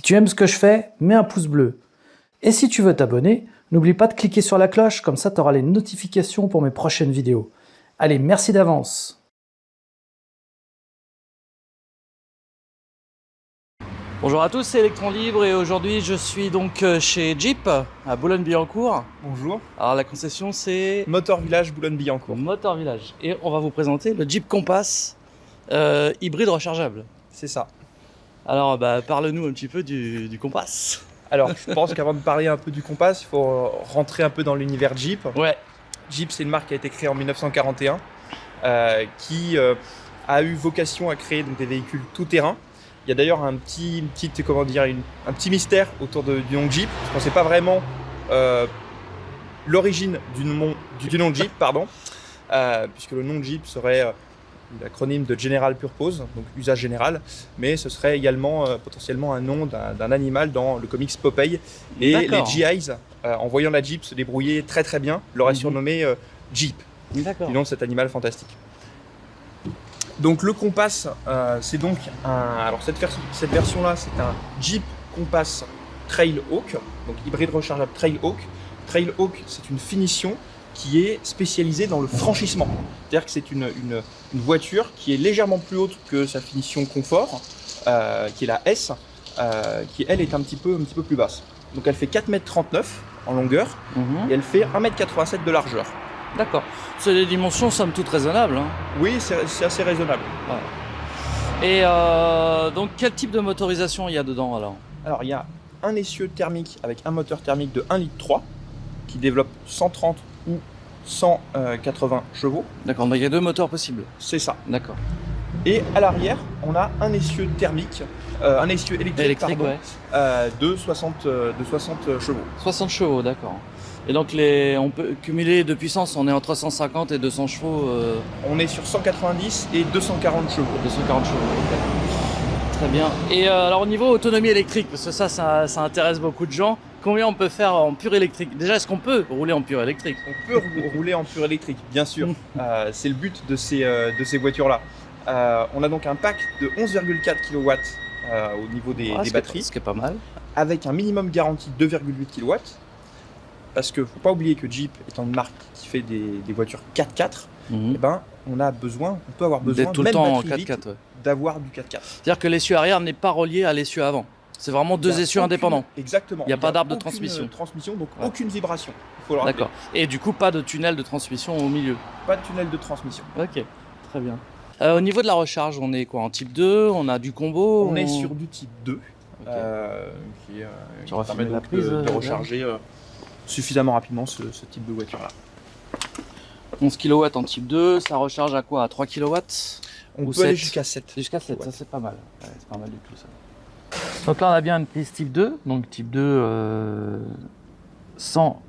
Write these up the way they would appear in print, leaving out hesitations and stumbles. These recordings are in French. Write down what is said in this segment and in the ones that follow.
tu aimes ce que je fais, mets un pouce bleu. Et si tu veux t'abonner, n'oublie pas de cliquer sur la cloche, comme ça tu auras les notifications pour mes prochaines vidéos. Allez, merci d'avance. Bonjour à tous, c'est Electron Libre et aujourd'hui je suis donc chez Jeep à Boulogne-Billancourt. Bonjour. Alors la concession c'est Motor Village Boulogne-Billancourt. Motor Village. Et on va vous présenter le Jeep Compass hybride rechargeable. C'est ça. Alors parle-nous un petit peu du Compass. Alors je pense qu'avant de parler un peu du Compass, il faut rentrer un peu dans l'univers Jeep. Ouais. Jeep, c'est une marque qui a été créée en 1941 qui a eu vocation à créer donc, des véhicules tout-terrain. Il y a d'ailleurs un petit mystère autour du nom Jeep, parce qu'on ne sait pas vraiment l'origine du nom Jeep, puisque le nom Jeep serait l'acronyme de General Purpose, donc usage général, mais ce serait également potentiellement un nom d'un animal dans le comics Popeye. Et les GIs, en voyant la Jeep se débrouiller très très bien, l'auraient surnommé Jeep, du nom de cet animal fantastique. Donc le Compass, c'est donc alors cette version-là, c'est un Jeep Compass Trailhawk, donc hybride rechargeable Trailhawk. Trailhawk, c'est une finition qui est spécialisée dans le franchissement. C'est-à-dire que c'est une voiture qui est légèrement plus haute que sa finition confort, qui est la S, qui elle est un petit peu plus basse. Donc elle fait 4,39 m en longueur et elle fait 1,87 m de largeur. D'accord. C'est des dimensions somme toute raisonnables. Hein. Oui, c'est assez raisonnable. Ouais. Et donc quel type de motorisation il y a dedans alors? Alors il y a un essieu thermique avec un moteur thermique de 1,3 litre qui développe 130 ou 180 chevaux. D'accord, donc il y a deux moteurs possibles. C'est ça. D'accord. Et à l'arrière, on a un essieu thermique, un essieu électrique ouais. de 60 chevaux. 60 chevaux, d'accord. Et donc on peut cumuler de puissance, on est entre 150 et 200 chevaux. On est sur 190 et 240 chevaux. 240 chevaux, okay. Très bien. Et alors au niveau autonomie électrique, parce que ça intéresse beaucoup de gens, combien on peut faire en pur électrique? Déjà, est-ce qu'on peut rouler en pur électrique? On peut rouler en pur électrique, bien sûr. C'est le but de ces voitures-là. On a donc un pack de 11,4 kW au niveau des batteries. Ce qui est pas mal. Avec un minimum garanti de 2,8 kW. Parce qu'il ne faut pas oublier que Jeep étant une marque qui fait des voitures 4x4, eh ben, on peut avoir besoin d'être tout le temps en 4x4, d'avoir du 4x4. C'est-à-dire que l'essieu arrière n'est pas relié à l'essieu avant. C'est vraiment deux essieux indépendants. Exactement. Il n'y a pas d'arbre de transmission. Donc aucune vibration. D'accord. Et du coup, pas de tunnel de transmission au milieu. Pas de tunnel de transmission. Ok, très bien. Au niveau de la recharge, on est quoi, en type 2? On a du combo? On est sur du type 2, qui permet de recharger suffisamment rapidement ce type de voiture-là. 11 kW en type 2, ça recharge à quoi? À 3 kW? On peut aller jusqu'à 7. Jusqu'à 7, ça c'est pas mal. Ouais, c'est pas mal du tout ça. Donc là on a bien une prise type 2, donc type 2 sans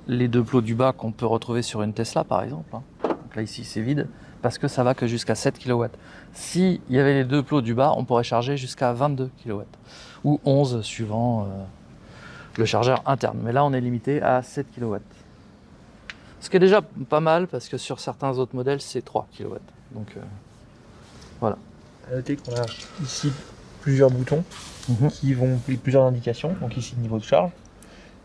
les deux plots du bas qu'on peut retrouver sur une Tesla par exemple. Donc là ici c'est vide, parce que ça va que jusqu'à 7 kW. S'il y avait les deux plots du bas, on pourrait charger jusqu'à 22 kW, ou 11 suivant le chargeur interne. Mais là on est limité à 7 kW. Ce qui est déjà pas mal, parce que sur certains autres modèles c'est 3 kW. Donc voilà. À noter qu'on a ici plusieurs boutons qui vont plusieurs indications. Donc ici niveau de charge.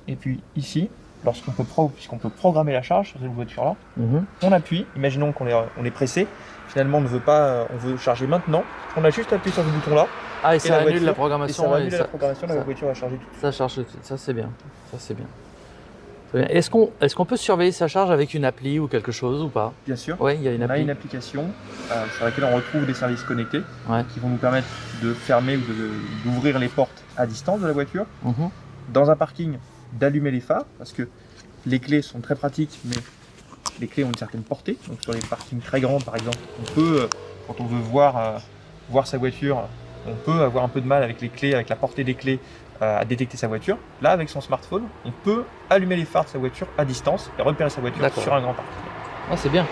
Et puis ici, puisqu'on peut programmer la charge sur cette voiture-là, on appuie. Imaginons qu'on est pressé. Finalement, on veut charger maintenant. On a juste appuyé sur ce bouton-là. Ah, et ça annule la programmation. La voiture va charger tout de suite. Ça charge tout de suite. Ça c'est bien. Ça c'est bien. Est-ce qu'on peut surveiller sa charge avec une appli ou quelque chose ou pas? Bien sûr. Oui, il y a une appli. On a une application sur laquelle on retrouve des services connectés qui vont nous permettre de fermer ou d'ouvrir les portes à distance de la voiture. Dans un parking, d'allumer les phares, parce que les clés sont très pratiques, mais les clés ont une certaine portée. Donc sur les parkings très grands, par exemple, on peut, quand on veut voir sa voiture, on peut avoir un peu de mal avec les clés, avec la portée des clés, à détecter sa voiture. Là, avec son smartphone, on peut allumer les phares de sa voiture à distance et repérer sa voiture sur un grand parking. Ah, c'est bien.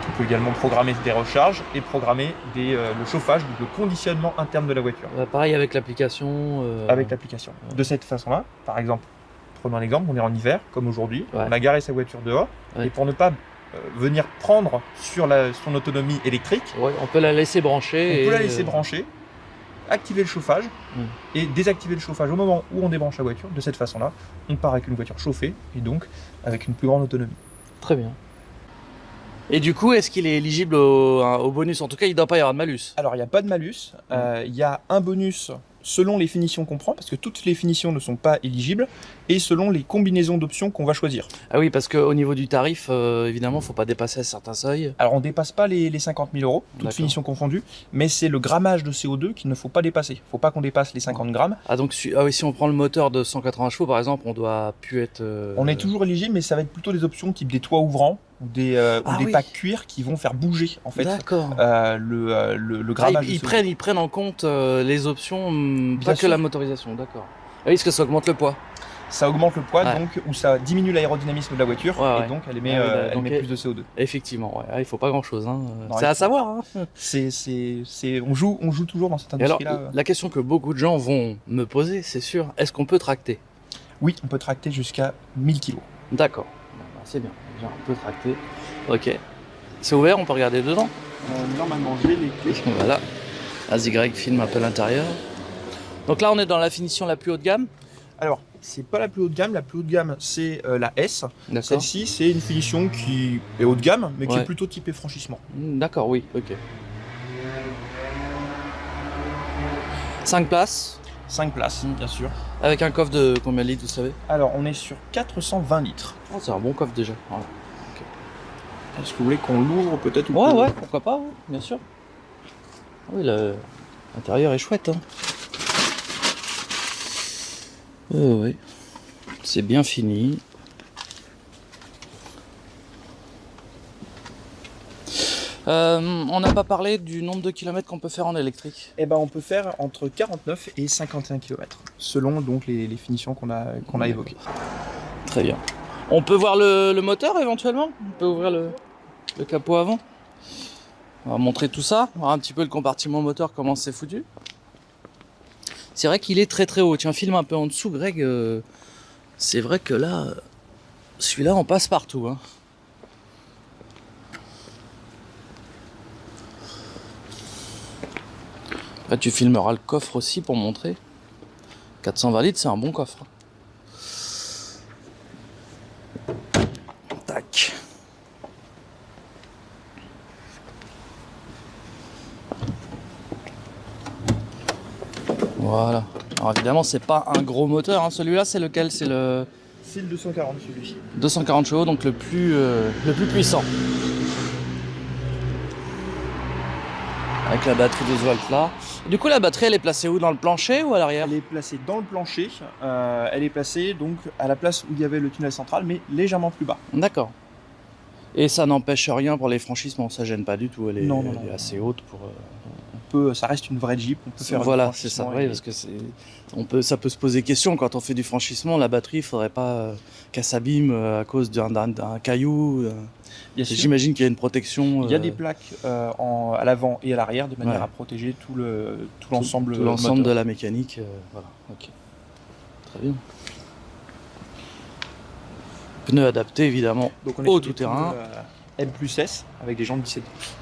On peut également programmer des recharges et programmer le chauffage, donc le conditionnement interne de la voiture. Pareil avec l'application. Avec l'application. De cette façon-là, par exemple, prenons un exemple, on est en hiver, comme aujourd'hui, on a garé sa voiture dehors, et pour ne pas venir prendre sur son autonomie électrique, on peut la laisser brancher. On peut la laisser brancher. activer le chauffage et désactiver le chauffage au moment où on débranche la voiture. De cette façon-là, on part avec une voiture chauffée et donc avec une plus grande autonomie. Très bien. Et du coup, est-ce qu'il est éligible au bonus? En tout cas, il ne doit pas y avoir de malus. Alors, il n'y a pas de malus. Il y a un bonus selon les finitions qu'on prend, parce que toutes les finitions ne sont pas éligibles, et selon les combinaisons d'options qu'on va choisir. Ah oui, parce qu'au niveau du tarif, évidemment, il ne faut pas dépasser certains seuils. Alors, on ne dépasse pas les 50 000 euros, toutes D'accord. finitions confondues, mais c'est le grammage de CO2 qu'il ne faut pas dépasser. Il ne faut pas qu'on dépasse les 50 grammes. Ah, donc oui, si on prend le moteur de 180 chevaux, par exemple, on doit plus être... On est toujours éligible, mais ça va être plutôt des options type des toits ouvrants, ou des oui. packs cuir qui vont faire bouger, en fait, D'accord. le grammage de CO2. Ils prennent en compte les options, pas Bien que sûr. la motorisation, d'accord. Ah oui, parce que ça augmente le poids. Ça augmente le poids, Ouais. donc, ou ça diminue l'aérodynamisme de la voiture, Ouais, ouais. et donc elle émet, Ouais, donc plus de CO2. Effectivement, ouais. Ah, il faut pas grand-chose. Hein. Non, C'est à savoir. Hein. On joue toujours dans cette Et alors, industrie-là. la question que beaucoup de gens vont me poser, c'est sûr, est-ce qu'on peut tracter? Oui, on peut tracter jusqu'à 1000 kg. D'accord. Bon, bah, c'est bien. Déjà, on peut tracter. Ok. C'est ouvert, on peut regarder dedans. Normalement, j'ai les clés. Voilà. ASY filme un peu l'intérieur. Donc là, on est dans la finition la plus haut de gamme. Alors, c'est pas la plus haut de gamme. La plus haut de gamme, c'est la S. D'accord. Celle-ci, c'est une finition qui est haut de gamme, mais qui Ouais. est plutôt typée franchissement. D'accord, oui, ok. 5 places, 5 places, bien sûr. avec un coffre de combien de litres, vous savez? Alors, on est sur 420 litres. Oh, c'est un bon coffre déjà. Voilà. Est-ce que vous voulez qu'on l'ouvre peut-être ou Ouais, que- ouais, pourquoi pas, ouais, bien sûr. Oui, l'intérieur est chouette. Hein. Oui, c'est bien fini. On n'a pas parlé du nombre de kilomètres qu'on peut faire en électrique. Eh ben, on peut faire entre 49 et 51 km, selon donc les finitions qu'on a évoquées. Très bien. On peut voir le moteur éventuellement? On peut ouvrir le capot avant? On va montrer tout ça, voir un petit peu le compartiment moteur, comment c'est foutu. C'est vrai qu'il est très très haut. Tiens, filme un peu en dessous, Greg. C'est vrai que là, celui-là, on passe partout. Hein. Après, tu filmeras le coffre aussi pour montrer. 420 litres, c'est un bon coffre. Tac. Voilà. Alors évidemment, c'est pas un gros moteur. Hein. Celui-là, c'est lequel? C'est le C'est le 240 celui-ci. 240 chevaux, donc le plus puissant. Avec la batterie 12 volts là. Du coup, la batterie, elle est placée où? Dans le plancher ou à l'arrière? Elle est placée dans le plancher. Elle est placée donc à la place où il y avait le tunnel central, mais légèrement plus bas. D'accord. Et ça n'empêche rien pour les franchissements, ça gêne pas du tout. Elle est, Non, non, elle est non. assez haute pour. Ça reste une vraie Jeep. On peut faire Voilà, du c'est ça. franchissement Oui, et- parce que ça peut se poser question quand on fait du franchissement. La batterie, il faudrait pas qu'elle s'abîme à cause d'un caillou. Bien sûr. J'imagine qu'il y a une protection. Il y a des plaques à l'avant et à l'arrière de manière Ouais. à protéger tout l'ensemble tout l'ensemble moteur. de la mécanique. Voilà. Ok. Très bien. Pneus adaptés évidemment Donc on est au sur des tout-terrain. pneus, M+S avec des jantes 17 pouces.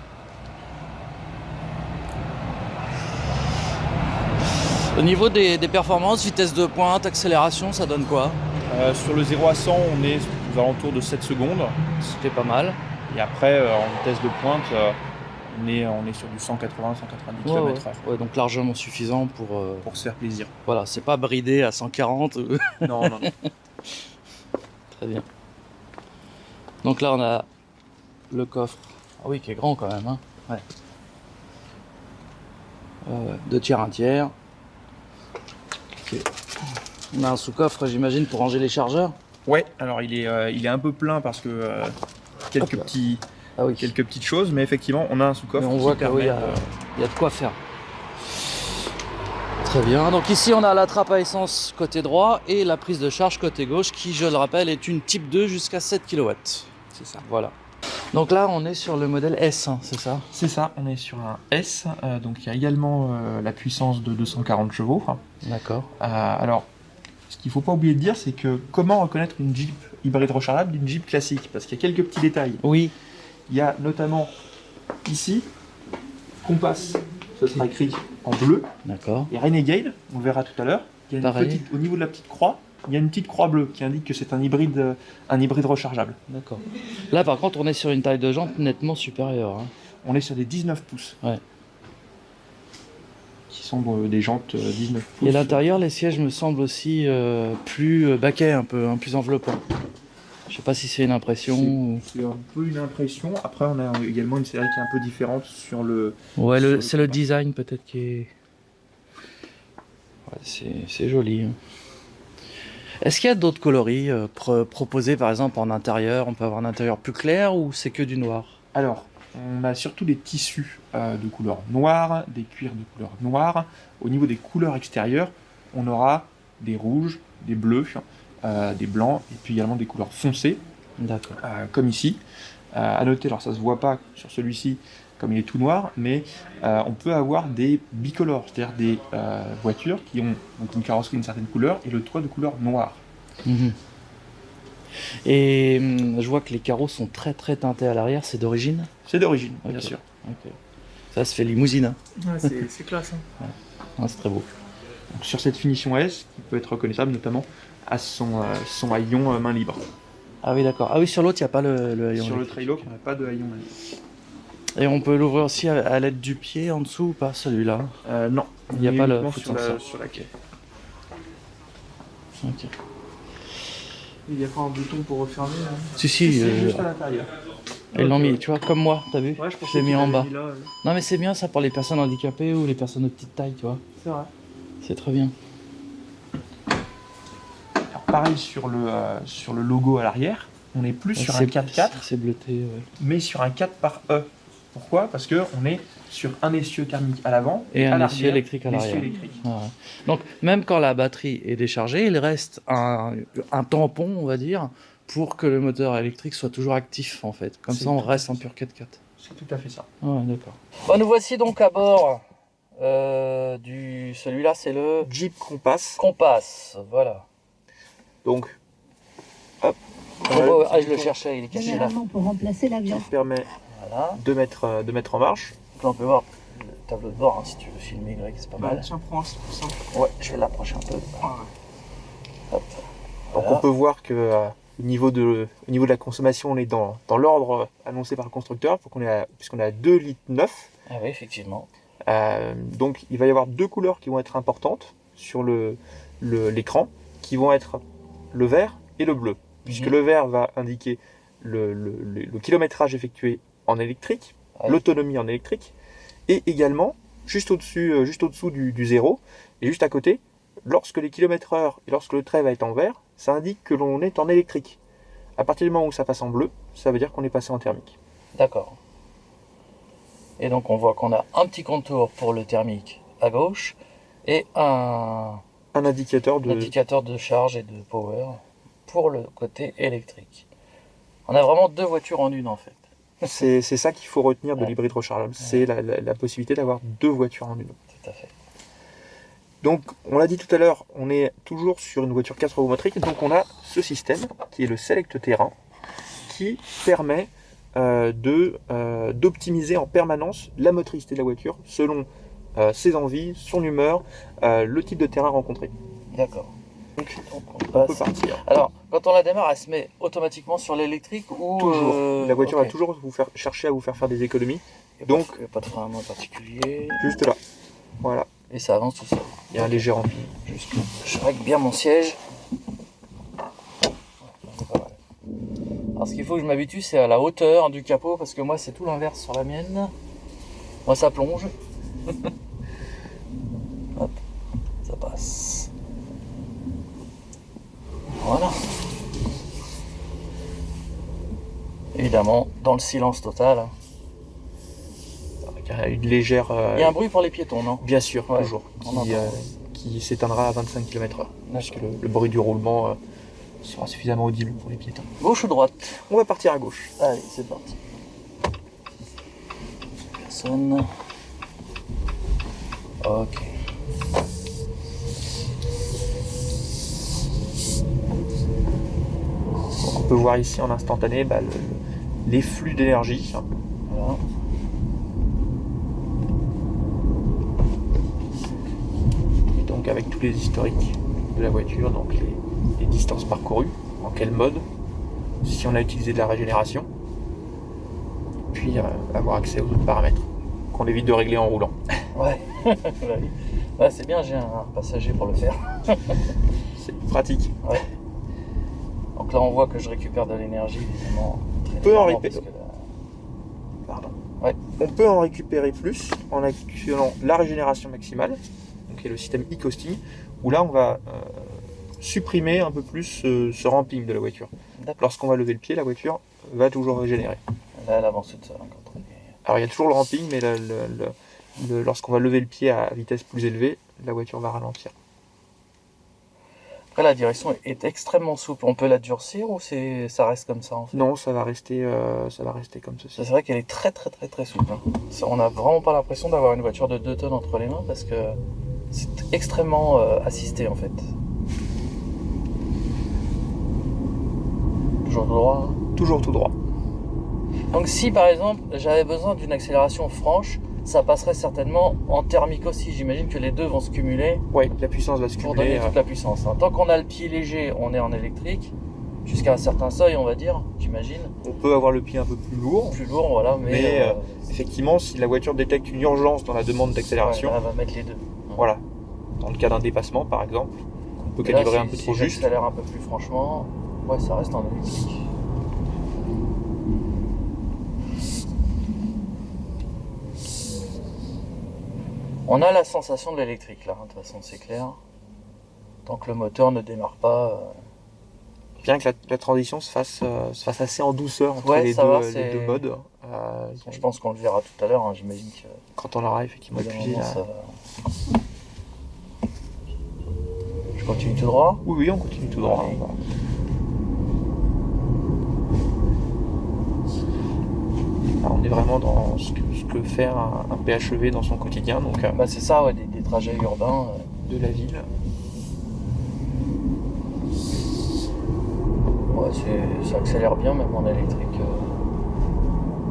Au niveau des performances, vitesse de pointe, accélération, ça donne quoi? Sur le 0 à 100, on est aux alentours de 7 secondes. C'était pas mal. Et après, en vitesse de pointe, on est sur du 180-190 km/h Ouais, donc largement suffisant pour. pour se faire plaisir. Voilà, c'est pas bridé à 140. Non, non, non. Très bien. Donc là, on a le coffre. Ah oui, qui est grand quand même. Hein. Ouais. 2 tiers, 1 tiers. Ok. On a un sous-coffre, j'imagine, pour ranger les chargeurs. Ouais, alors il est un peu plein parce que quelques Hop là. petits Ah oui. quelques petites choses, mais effectivement, on a un sous-coffre. Mais on qui voit qu'il permet y a de quoi faire. Très bien. Donc ici, on a la trappe à essence côté droit et la prise de charge côté gauche qui, je le rappelle, est une type 2 jusqu'à 7 kW. C'est ça. Voilà. Donc là, on est sur le modèle S, hein, c'est ça? C'est ça, on est sur un S, donc il y a également la puissance de 240 chevaux. D'accord. Alors, ce qu'il ne faut pas oublier de dire, c'est que comment reconnaître une Jeep hybride rechargeable d'une Jeep classique? Parce qu'il y a quelques petits détails. Oui. Il y a notamment ici qu'on passe ce sera écrit en bleu. D'accord. Et Renegade, on le verra tout à l'heure, il y a une Pareil. petite, au niveau de la petite croix, il y a une petite croix bleue qui indique que c'est un hybride rechargeable. D'accord. Là, par contre, on est sur une taille de jante nettement supérieure. Hein. On est sur des 19 pouces. Ouais. Qui sont des jantes 19 pouces. Et l'intérieur, les sièges me semblent aussi plus baquets un peu, hein, plus enveloppants. Je sais pas si c'est une impression ou... C'est un peu une impression. Après, on a également une série qui est un peu différente sur le... Ouais, sur c'est le design peut-être qui est... Ouais, c'est joli. Hein. Est-ce qu'il y a d'autres coloris proposés par exemple en intérieur? On peut avoir un intérieur plus clair ou c'est que du noir? Alors, on a surtout des tissus de couleur noire, des cuirs de couleur noire. Au niveau des couleurs extérieures, on aura des rouges, des bleus, des blancs et puis également des couleurs foncées, D'accord. comme ici. À noter, alors ça se voit pas sur celui-ci comme il est tout noir, mais on peut avoir des bicolores, c'est-à-dire des voitures qui ont donc une carrosserie d'une certaine couleur et le toit de couleur noire. Mhm. Et je vois que les carreaux sont très très teintés à l'arrière, c'est d'origine? C'est d'origine, bien Ok. sûr. Ok. Ça se fait limousine. Hein. Ouais, c'est classe. Hein. Ah, c'est très beau. Donc, sur cette finition S, qui peut être reconnaissable notamment à son haillon main libre. Ah oui, d'accord. Ah oui, sur l'autre, il n'y a pas le haillon. Sur le électrique. Trailoc, on n'a pas de haillon main libre. Et on peut l'ouvrir aussi à l'aide du pied en dessous ou pas, celui-là? Non, Il n'y a pas le uniquement foot sur sensor. sur la quai. Ok. Il n'y a pas un bouton pour refermer. Hein. Si, si, C'est juste à l'intérieur. ils l'ont mis, tu vois, comme moi, t'as vu? Ouais, je Je pensais l'ai mis en bas. là. Non, mais c'est bien ça pour les personnes handicapées ou les personnes de petite taille, tu vois. C'est vrai. C'est très bien. Alors, pareil sur le logo à l'arrière, on n'est plus sur un C'est 4x4, C'est bleuté, ouais. mais sur un 4 par E. Pourquoi? Parce qu'on est sur un essieu thermique à l'avant Et à un l'arrière, essieu électrique à l'essieu l'arrière. électrique. Ouais, ouais. Donc, même quand la batterie est déchargée, il reste un tampon, on va dire, pour que le moteur électrique soit toujours actif, en fait. Comme C'est ça, on tout. reste en pur 4x4. C'est tout à fait ça. Ouais, d'accord. Bon, nous voici donc à bord celui-là, c'est le Jeep Compass. Compass, voilà. Donc, hop. Je le cherchais, il est caché là. Généralement pour remplacer l'avion. Qui permet Voilà. de mettre en marche. Donc là, on peut voir le tableau de bord, hein, si tu veux filmer Greg, c'est pas mal. tiens, prends, c'est plus simple. Ouais, je vais l'approcher un peu. Hop. Donc Voilà. on peut voir que au niveau de la consommation, on est dans l'ordre annoncé par le constructeur, puisqu'on est à 2,9 litres. Ah oui, effectivement. Donc il va y avoir deux couleurs qui vont être importantes sur l'écran, qui vont être le vert et le bleu. Puisque le vert va indiquer le kilométrage effectué en électrique, Ouais. l'autonomie en électrique, et également, juste au-dessous du zéro, et juste à côté, lorsque les kilomètres-heure et lorsque le trait va être en vert, ça indique que l'on est en électrique. À partir du moment où ça passe en bleu, ça veut dire qu'on est passé en thermique. D'accord. Et donc on voit qu'on a un petit contour pour le thermique à gauche et un Un indicateur de... indicateur de charge et de power pour le côté électrique. On a vraiment deux voitures en une en fait. C'est ça qu'il faut retenir de Ouais. l'hybride rechargeable, c'est la possibilité d'avoir deux voitures en une. Tout à fait. Donc, on l'a dit tout à l'heure, on est toujours sur une voiture 4 roues motrices, donc on a ce système qui est le Select Terrain, qui permet d'optimiser en permanence la motricité de la voiture selon ses envies, son humeur, le type de terrain rencontré. D'accord. Donc, Donc on on peut passe. partir. Alors, quand on la démarre, elle se met automatiquement sur l'électrique ou Toujours. La voiture ok. va toujours chercher à vous faire des économies. Il y a Donc- pas de frein à main particulier Juste là. Voilà. et ça avance tout seul. Il y a un léger rempli. Juste là. Je règle bien mon siège. C'est pas mal. Alors ce qu'il faut que je m'habitue, c'est à la hauteur du capot parce que moi c'est tout l'inverse sur la mienne. Moi ça plonge. Hop, ça passe. Voilà. Évidemment, dans le silence total. Hein. Avec une légère... Il y a un bruit pour les piétons, non? Bien sûr, Ouais. toujours. On entend. Qui s'éteindra à 25 km/h. Puisque D'accord. le bruit du roulement sera suffisamment audible pour les piétons. Gauche ou droite? On va partir à gauche. Allez, c'est parti. Personne. Ok. Donc on peut voir ici en instantané les flux d'énergie. Voilà. donc avec tous les historiques de la voiture, donc les distances parcourues, en quel mode, si on a utilisé de la régénération, puis avoir accès aux autres paramètres qu'on évite de régler en roulant. Ouais, ouais, c'est bien, j'ai un passager pour le faire. C'est pratique. Ouais. Donc là, on voit que je récupère de l'énergie, évidemment. On peut en récupérer. Pardon. Ouais. On peut en récupérer plus en actionnant la régénération maximale, donc qui est le système e-coasting, où là on va supprimer un peu plus ce ramping de la voiture. Lorsqu'on va lever le pied, la voiture va toujours régénérer. Là, elle avance toute seule. Quand on est... Alors il y a toujours le ramping, mais lorsqu'on va lever le pied à vitesse plus élevée, la voiture va ralentir. Après, la direction est extrêmement souple. On peut la durcir ou ça reste comme ça en fait? Non, ça va rester comme ceci. C'est vrai qu'elle est très souple. Hein. On n'a vraiment pas l'impression d'avoir une voiture de 2 tonnes entre les mains parce que c'est extrêmement assisté en fait. Toujours tout droit. Toujours tout droit. Donc si par exemple j'avais besoin d'une accélération franche, ça passerait certainement en thermique aussi. J'imagine que les deux vont se cumuler. Oui, la puissance va se pour cumuler. donner toute la puissance. Hein. Tant qu'on a le pied léger, on est en électrique. Jusqu'à un certain seuil, on va dire, j'imagine. On peut avoir le pied un peu plus lourd. Plus lourd, voilà. Mais effectivement, si la voiture détecte une urgence dans la demande d'accélération, elle va mettre les deux. Voilà. Dans le cas d'un dépassement, par exemple, on peut Et là, calibrer un peu trop juste. Si j'accélère un peu plus franchement, ouais, ça reste en électrique. On a la sensation de l'électrique là, hein, de toute façon c'est clair. Tant que le moteur ne démarre pas. Bien que la transition se fasse assez en douceur entre ouais, les deux modes. Je pense qu'on le verra tout à l'heure, hein, j'imagine que. Quand on aura effectivement appuyé là. Je continue tout droit? Oui, on continue tout droit. Ouais. Alors, on est vraiment dans ce que fait un PHEV dans son quotidien. Donc, c'est ça, ouais, des trajets urbains. De la ville. Ouais, ça accélère bien, même en électrique.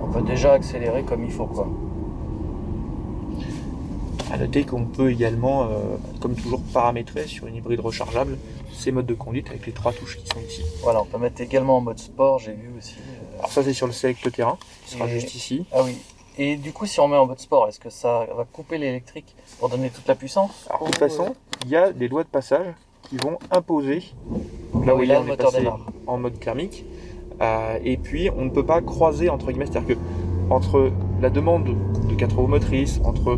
On peut déjà accélérer comme il faut, quoi. À noter qu'on peut également, comme toujours, paramétrer sur une hybride rechargeable ces modes de conduite avec les 3 touches qui sont ici. Voilà, on peut mettre également en mode sport, j'ai vu aussi. Alors ça c'est sur le select terrain, qui sera juste ici. Ah oui. Et du coup, si on met en mode sport, est-ce que ça va couper l'électrique pour donner toute la puissance? Alors de toute façon, il y a des lois de passage qui vont imposer, là où oui, on est passé en mode thermique, et puis on ne peut pas croiser entre guillemets, c'est-à-dire que entre la demande de 4 roues motrices, entre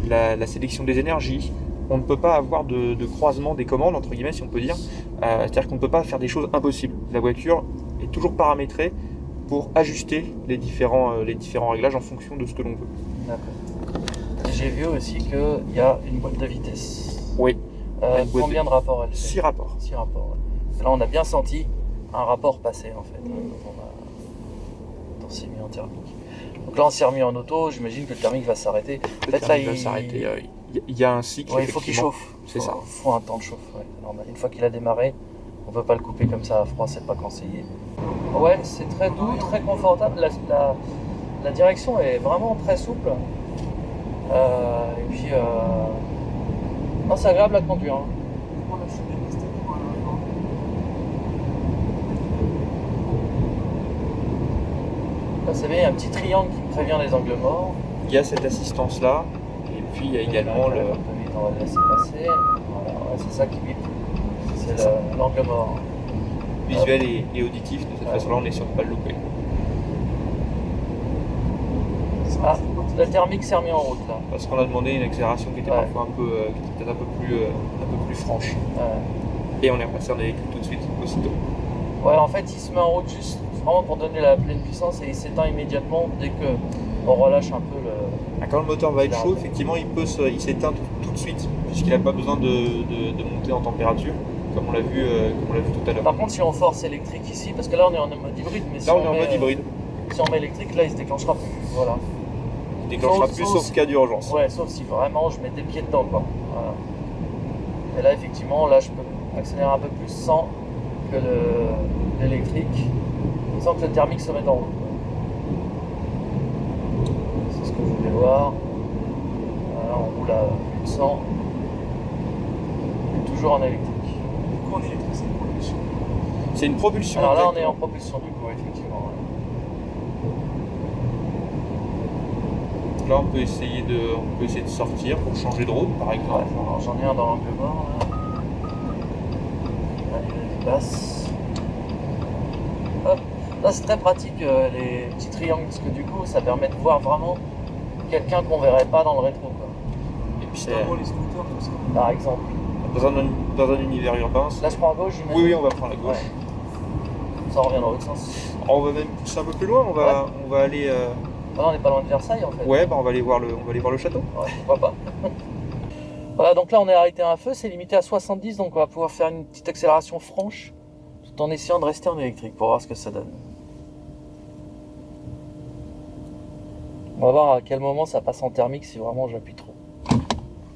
la sélection des énergies, on ne peut pas avoir de croisement des commandes, entre guillemets, si on peut dire. C'est-à-dire qu'on ne peut pas faire des choses impossibles. La voiture est toujours paramétrée pour ajuster les différents réglages en fonction de ce que l'on veut. D'accord. J'ai vu aussi qu'il y a une boîte de vitesse. Oui. Combien de rapports elle fait? 6 rapports. 6 rapports, ouais. Là, on a bien senti un rapport passer, en fait, quand on s'est mis en thermique. Donc là, on s'est remis en auto, j'imagine que le thermique va s'arrêter. Le thermique va s'arrêter. Il y a un cycle. Ouais, il faut qu'il chauffe. C'est ça. Il faut un temps de chauffe. Ouais, normal. Une fois qu'il a démarré, on ne peut pas le couper comme ça à froid, c'est pas conseillé. Ouais, c'est très doux, très confortable. La direction est vraiment très souple. Et puis, non, c'est agréable à conduire. Hein. Là, c'est bien, il y a un petit triangle qui me prévient les angles morts. Il y a cette assistance-là, et puis il y a également le... On va le laisser passer. Voilà, ouais, c'est ça qui bip. C'est l'angle mort. Visuel et auditif, de cette façon-là, on est sûr de ne pas le louper. Ah, la thermique s'est remis en route là. Parce qu'on a demandé une accélération qui était parfois un peu, qui était peut-être un peu plus franche. Ouais. Et on est repassé en électrique tout de suite, aussitôt. Ouais, en fait, il se met en route juste vraiment pour donner la pleine puissance et il s'éteint immédiatement dès qu'on relâche un peu le... Quand le moteur va être chaud, effectivement, il s'éteint tout de suite, puisqu'il n'a pas besoin de monter en température, comme on l'a vu tout à l'heure. Par contre, si on force électrique ici, parce que là on est en mode hybride, mais si là on est en mode hybride. Si on met électrique, là il se déclenchera plus. Voilà. Il se déclenchera plus sauf cas d'urgence. Ouais, sauf si vraiment je mets des pieds dedans, quoi. Voilà. Et là, effectivement, là je peux accélérer un peu plus sans que l'électrique, sans que le thermique se mette en route. C'est ce que je voulais voir. Voilà, on roule à plus de 100. toujours en électrique. Pourquoi en électrique, c'est une propulsion? C'est une propulsion. Alors là, on est en propulsion du coup, effectivement. Là, on peut essayer de sortir pour changer de route, par exemple. Ouais, alors, j'en ai un dans l'angle mort là. Allez, vas-y, passe. Hop. Là, c'est très pratique les petits triangles parce que du coup, ça permet de voir vraiment quelqu'un qu'on verrait pas dans le rétro, quoi. Et puis, c'est pour les scooters, comme ça. Par exemple. Dans un univers urbain. Là, je prends à gauche, j'imagine. Oui, on va prendre la gauche. Ouais. Ça revient dans l'autre sens. On va même pousser un peu plus loin. On va aller. Ah non, on n'est pas loin de Versailles en fait. Ouais, bah on va aller voir le château. Ouais, pourquoi pas. Voilà, donc là on est arrêté à un feu, c'est limité à 70, donc on va pouvoir faire une petite accélération franche tout en essayant de rester en électrique pour voir ce que ça donne. On va voir à quel moment ça passe en thermique si vraiment j'appuie trop.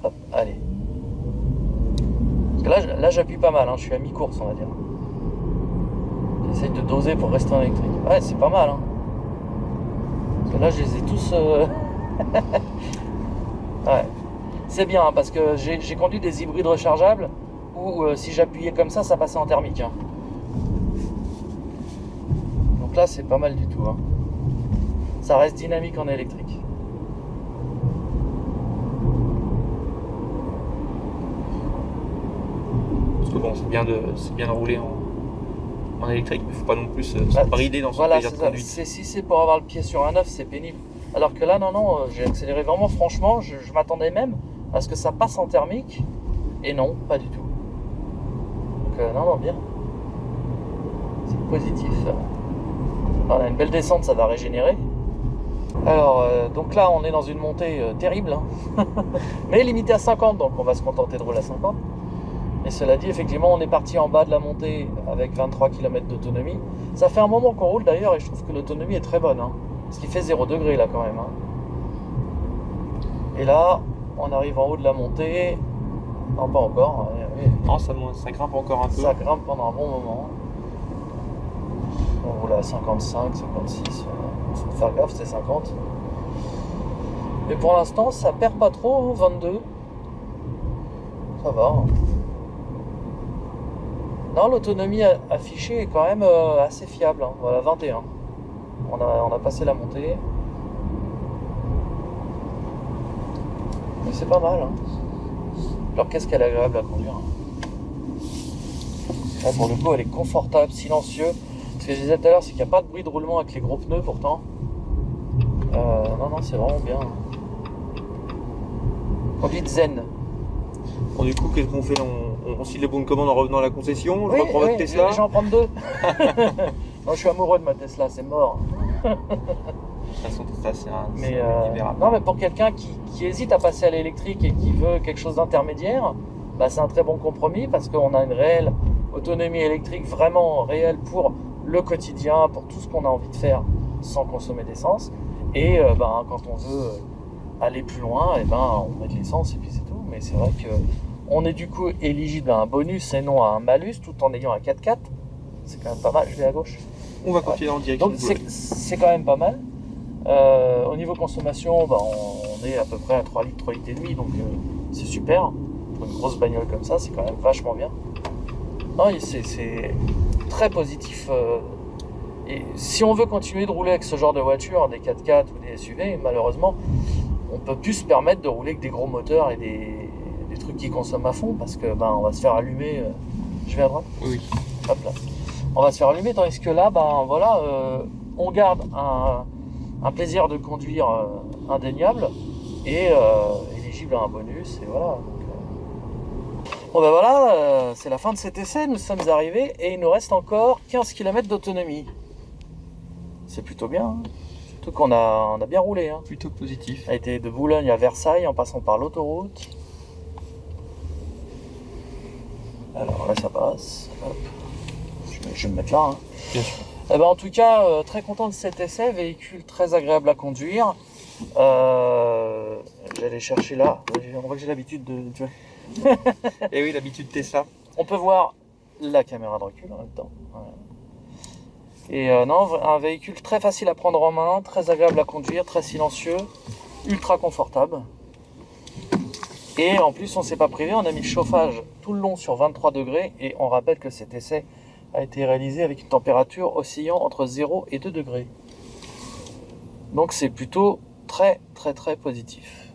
Hop, allez. Parce que là j'appuie pas mal, hein, je suis à mi-course on va dire. J'essaye de doser pour rester en électrique. Ouais, c'est pas mal. Hein. Parce que là, je les ai tous... ouais. C'est bien, hein, parce que j'ai conduit des hybrides rechargeables où si j'appuyais comme ça passait en thermique. Hein. Donc là, c'est pas mal du tout. Hein. Ça reste dynamique en électrique. Parce que bon, c'est bien de rouler en électrique, mais il ne faut pas non plus se brider dans son plaisir de conduite. Si c'est pour avoir le pied sur un œuf, c'est pénible. Alors que là, non, j'ai accéléré vraiment franchement. Je m'attendais même à ce que ça passe en thermique. Et non, pas du tout. Donc non, bien. C'est positif. On a une belle descente, ça va régénérer. Alors, donc là, on est dans une montée terrible. Hein. Mais limitée à 50, donc on va se contenter de rouler à 50. Et cela dit, effectivement, on est parti en bas de la montée avec 23 km d'autonomie. Ça fait un moment qu'on roule d'ailleurs et je trouve que l'autonomie est très bonne. Hein, parce qu'il fait 0 degré là quand même. Hein. Et là, on arrive en haut de la montée. Non, pas encore. Non, ça grimpe encore un peu. Ça grimpe pendant un bon moment. On roule à 55, 56. Il faut faire gaffe, c'est 50. Mais pour l'instant, ça perd pas trop, 22. Ça va. Hein. Non, l'autonomie affichée est quand même assez fiable. Hein. Voilà, 21. On a passé la montée. Mais c'est pas mal. Hein. Alors qu'est-ce qu'elle est agréable à conduire. Là, pour le coup, elle est confortable, silencieux. Ce que je disais tout à l'heure, c'est qu'il n'y a pas de bruit de roulement avec les gros pneus pourtant. Non, c'est vraiment bien. Conduite zen. Bon, du coup, qu'est-ce qu'on fait? On signe les bons de commande en revenant à la concession. Je reprends votre Tesla. Je vais en prendre deux. Non, je suis amoureux de ma Tesla, c'est mort. De toute façon, Tesla, c'est un univers. Non, mais pour quelqu'un qui hésite à passer à l'électrique et qui veut quelque chose d'intermédiaire, bah, c'est un très bon compromis parce qu'on a une réelle autonomie électrique vraiment réelle pour le quotidien, pour tout ce qu'on a envie de faire sans consommer d'essence. Et quand on veut aller plus loin, on met de l'essence et puis c'est tout. Mais c'est vrai qu'on est du coup éligible à un bonus et non à un malus tout en ayant un 4x4. C'est quand même pas mal. Je vais à gauche. On va continuer en direction. Donc c'est quand même pas mal. Au niveau consommation, on est à peu près à 3 litres, 3 litres et demi. Donc c'est super. Pour une grosse bagnole comme ça, c'est quand même vachement bien. Non, c'est très positif. Et si on veut continuer de rouler avec ce genre de voiture, des 4x4 ou des SUV, malheureusement, on peut plus se permettre de rouler avec des gros moteurs et des trucs qui consomment à fond parce que on va se faire allumer. Je vais à droite. Oui. Hop là. On va se faire allumer, tandis que là, on garde un plaisir de conduire indéniable et éligible à un bonus. Et voilà. Bon c'est la fin de cet essai, nous sommes arrivés et il nous reste encore 15 km d'autonomie. C'est plutôt bien, hein. Surtout qu'on a bien roulé. Hein. Plutôt positif. On a été de Boulogne à Versailles en passant par l'autoroute. Alors là ça passe. Hop. Je vais me mettre là. Hein. Bien sûr. En tout cas, très content de cet essai, véhicule très agréable à conduire. J'allais chercher là, on voit que j'ai l'habitude de... Et oui, l'habitude Tesla. On peut voir la caméra de recul en même temps. Voilà. Et un véhicule très facile à prendre en main, très agréable à conduire, très silencieux, ultra confortable. Et en plus, on ne s'est pas privé, on a mis le chauffage tout le long sur 23 degrés. Et on rappelle que cet essai a été réalisé avec une température oscillant entre 0 et 2 degrés. Donc c'est plutôt très très très positif.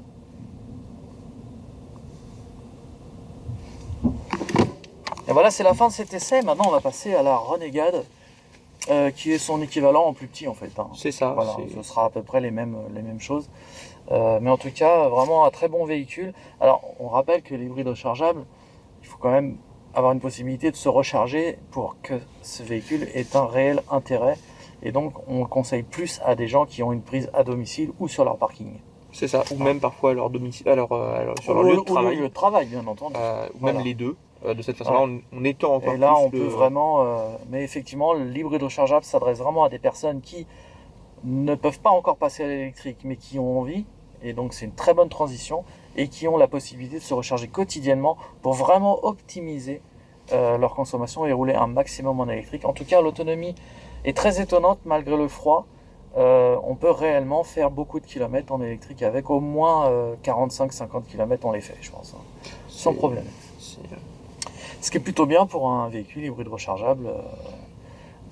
Et voilà, c'est la fin de cet essai. Maintenant, on va passer à la Renegade, qui est son équivalent en plus petit en fait. Hein. C'est ça. Voilà, ce sera à peu près les mêmes choses. Mais en tout cas, vraiment un très bon véhicule. Alors, on rappelle que l'hybride rechargeable, il faut quand même avoir une possibilité de se recharger pour que ce véhicule ait un réel intérêt. Et donc, on le conseille plus à des gens qui ont une prise à domicile ou sur leur parking. C'est ça, ou même parfois à leur domicile, sur leur lieu de travail. Lieu de travail, bien entendu. Ou même les deux. De cette façon-là, on étend encore plus. Et là, on peut vraiment... mais effectivement, l'hybride rechargeable s'adresse vraiment à des personnes qui ne peuvent pas encore passer à l'électrique, mais qui ont envie. Et donc, c'est une très bonne transition. Et qui ont la possibilité de se recharger quotidiennement pour vraiment optimiser leur consommation et rouler un maximum en électrique. En tout cas, l'autonomie est très étonnante malgré le froid. On peut réellement faire beaucoup de kilomètres en électrique avec au moins 45-50 km on les fait, je pense, hein, sans problème. Ce qui est plutôt bien pour un véhicule hybride rechargeable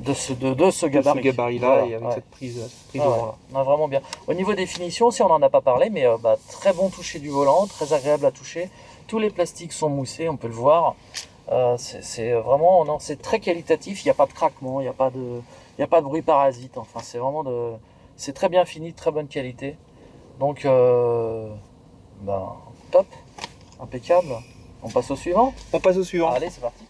de ce gabarit. De ce gabarit-là, voilà, et avec cette prise voilà. Non, vraiment bien. Au niveau des finitions, si on n'en a pas parlé, mais très bon toucher du volant, très agréable à toucher. Tous les plastiques sont moussés, on peut le voir. C'est vraiment, non, c'est très qualitatif. Il n'y a pas de craquement, il n'y a pas de bruit parasite. Enfin, c'est très bien fini, très bonne qualité. Donc, top, impeccable. On passe au suivant. On passe au suivant. Allez, c'est parti.